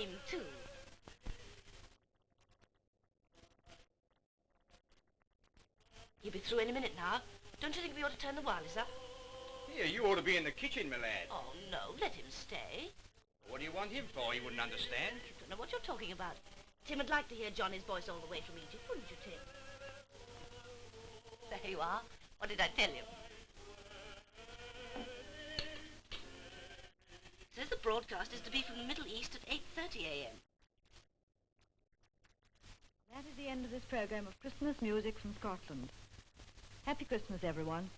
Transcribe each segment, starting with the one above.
time, too. You'll be through any minute now. Don't you think we ought to turn the wireless up? Here, you ought to be in the kitchen, my lad. Oh, no, let him stay. What do you want him for? He wouldn't understand. I don't know what you're talking about. Tim would like to hear Johnny's voice all the way from Egypt, wouldn't you, Tim? There you are. What did I tell you? Says the broadcast is to be from the Middle East at 8:30 a.m. That is the end of this program of Christmas music from Scotland. Happy Christmas, everyone.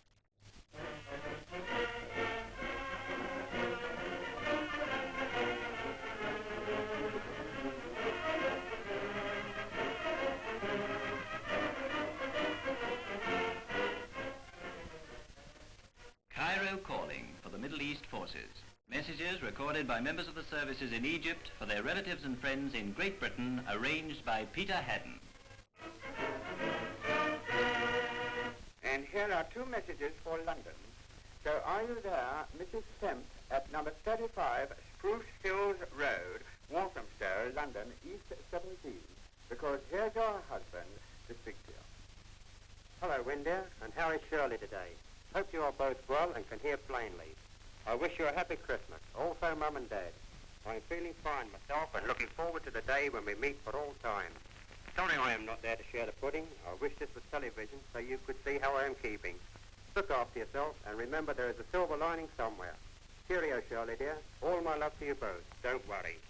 Cairo calling for the Middle East forces. Messages recorded by members of the services in Egypt for their relatives and friends in Great Britain, arranged by Peter Haddon. And here are two messages for London. So are you there, Mrs. Kemp, at number 35 Spruce Hills Road, Walthamstow, London, East 17? Because here's your husband to speak to you. Hello, Windear, and how is Shirley today? Hope you are both well and can hear plainly. I wish you a happy Christmas, also Mum and Dad. I'm feeling fine myself and looking forward to the day when we meet for all time. Sorry I am not there to share the pudding. I wish this was television so you could see how I am keeping. Look after yourself and remember there is a silver lining somewhere. Cheerio, Shirley dear. All my love to you both. Don't worry.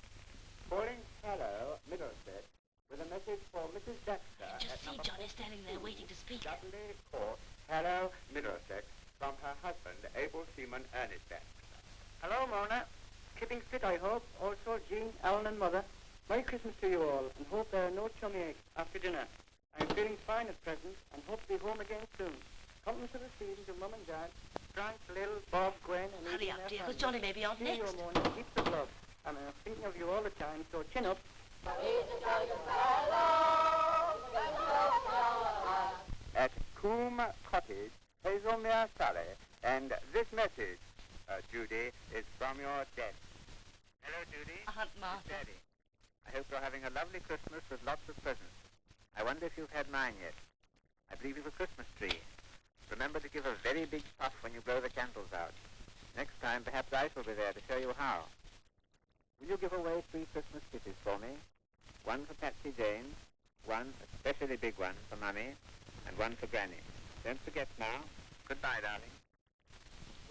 Calling hello, Middlesex, with a message for Mrs. Dexter. Just see Johnny standing there waiting to speak. Dudley Court, hello, Middlesex, from her husband, able seaman Ernest Dexter. Hello, Mona. Keeping fit, I hope. Also, Jean, Alan, and Mother. Merry Christmas to you all, and hope there are no chummy eggs after dinner. I'm feeling fine at present, and hope to be home again soon. Compliments of the season to Mum and Dad, Frank, Lil, Bob, Gwen, and Hurry up, dear, because Johnny may be on next. Cheerio, Mona. Heaps of love. I'm thinking of you all the time, so chin up. At Coombe Cottage, Hazelmere Sally, and this message, Judy, is from your daddy. Hello, Judy. Aunt Martha. Daddy. I hope you're having a lovely Christmas with lots of presents. I wonder if you've had mine yet. I believe you've a Christmas tree. Remember to give a very big puff when you blow the candles out. Next time, perhaps I shall be there to show you how. Will you give away 3 Christmas kisses for me? One for Patsy Jane, one, especially big one, for Mummy, and one for Granny. Don't forget now. Goodbye, darling.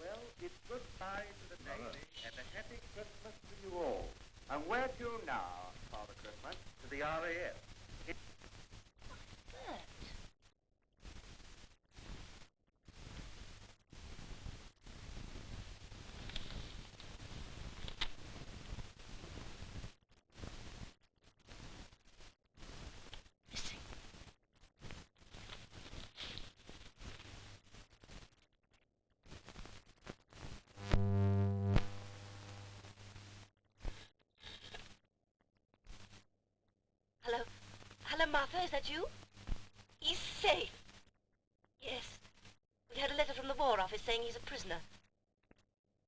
Well, it's goodbye to the day, and a happy Christmas to you all. And where to now, Father Christmas? To the RAF. Bert. Listen. Hello? Hello, Martha, is that you? He's safe. Yes. We had a letter from the War Office saying he's a prisoner.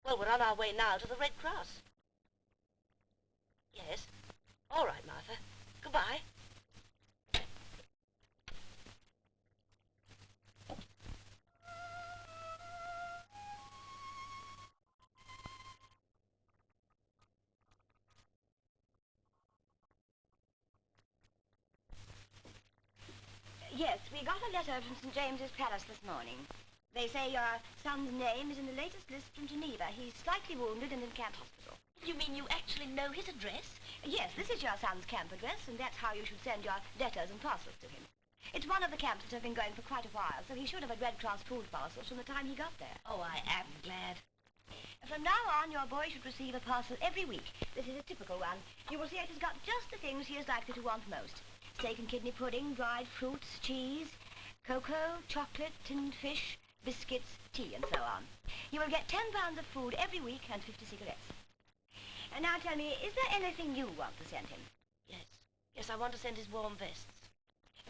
Well, we're on our way now to the Red Cross. Yes. All right, Martha. Goodbye. Yes, we got a letter from St. James's Palace this morning. They say your son's name is in the latest list from Geneva. He's slightly wounded and in camp hospital. You mean you actually know his address? Yes, this is your son's camp address, and that's how you should send your letters and parcels to him. It's one of the camps that have been going for quite a while, so he should have had Red Cross food parcels from the time he got there. Oh, I am glad. From now on, your boy should receive a parcel every week. This is a typical one. You will see it has got just the things he is likely to want most. Steak and kidney pudding, dried fruits, cheese, cocoa, chocolate, tinned fish, biscuits, tea, and so on. You will get 10 pounds of food every week and 50 cigarettes. And now tell me, is there anything you want to send him? Yes. Yes, I want to send his warm vests.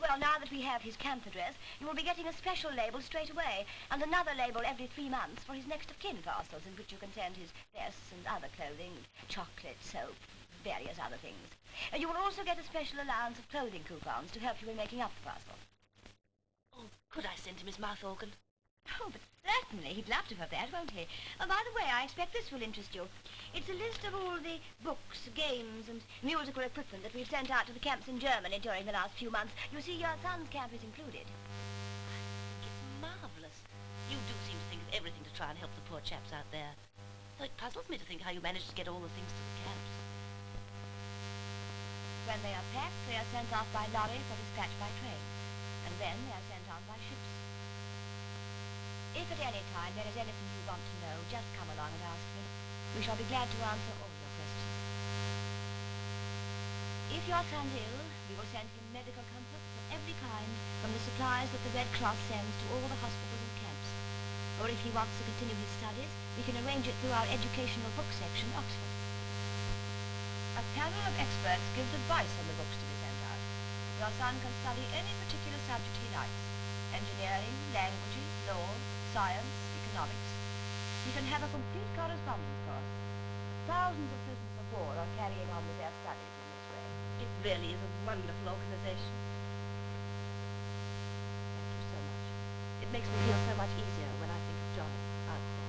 Well, now that we have his camp address, you will be getting a special label straight away, and another label every 3 months for his next of kin parcels, in which you can send his vests and other clothing, chocolate, soap, various other things. You will also get a special allowance of clothing coupons to help you in making up the parcel. Oh, could I send him his mouth organ? Oh, but certainly. He'd love to have that, won't he? Oh, by the way, I expect this will interest you. It's a list of all the books, games, and musical equipment that we've sent out to the camps in Germany during the last few months. You see, your son's camp is included. I think it's marvellous. You do seem to think of everything to try and help the poor chaps out there. Though it puzzles me to think how you managed to get all the things to the camps. When they are packed, they are sent off by lorry for dispatch by train. And then they are sent on by ships. If at any time there is anything you want to know, just come along and ask me. We shall be glad to answer all your questions. If your son's ill, we will send him medical comfort of every kind from the supplies that the Red Cross sends to all the hospitals and camps. Or if he wants to continue his studies, we can arrange it through our educational book section, Oxford. A panel of experts gives advice on the books to be sent out. Your son can study any particular subject he likes. Engineering, languages, law, science, economics. He can have a complete correspondence course. Thousands of prisoners of war are carrying on with their studies in this way. It really is a wonderful organization. Thank you so much. It makes me feel so much easier when I think of Johnny out there.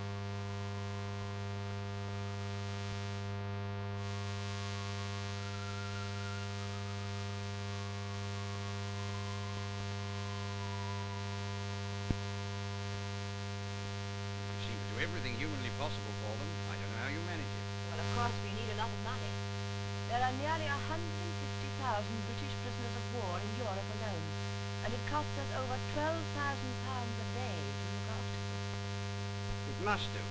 You seem to do everything humanly possible for them. I don't know how you manage it. Well, of course, we need a lot of money. There are nearly 150,000 British prisoners of war in Europe alone, and it costs us over £12,000 a day to look after them. It must do.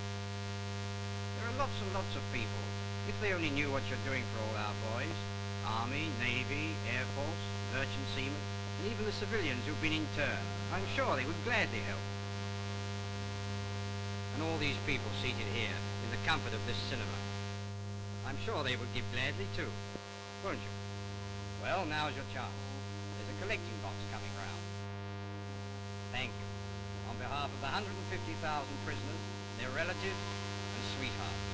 There are lots and lots of people. If they only knew what you're doing for all our boys, Army, Navy, Air Force, merchant seamen, and even the civilians who've been interned, I'm sure they would gladly help. And all these people seated here, in the comfort of this cinema, I'm sure they would give gladly too, won't you? Well, now's your chance. There's a collecting box coming round. Thank you. On behalf of the 150,000 prisoners, their relatives and sweethearts.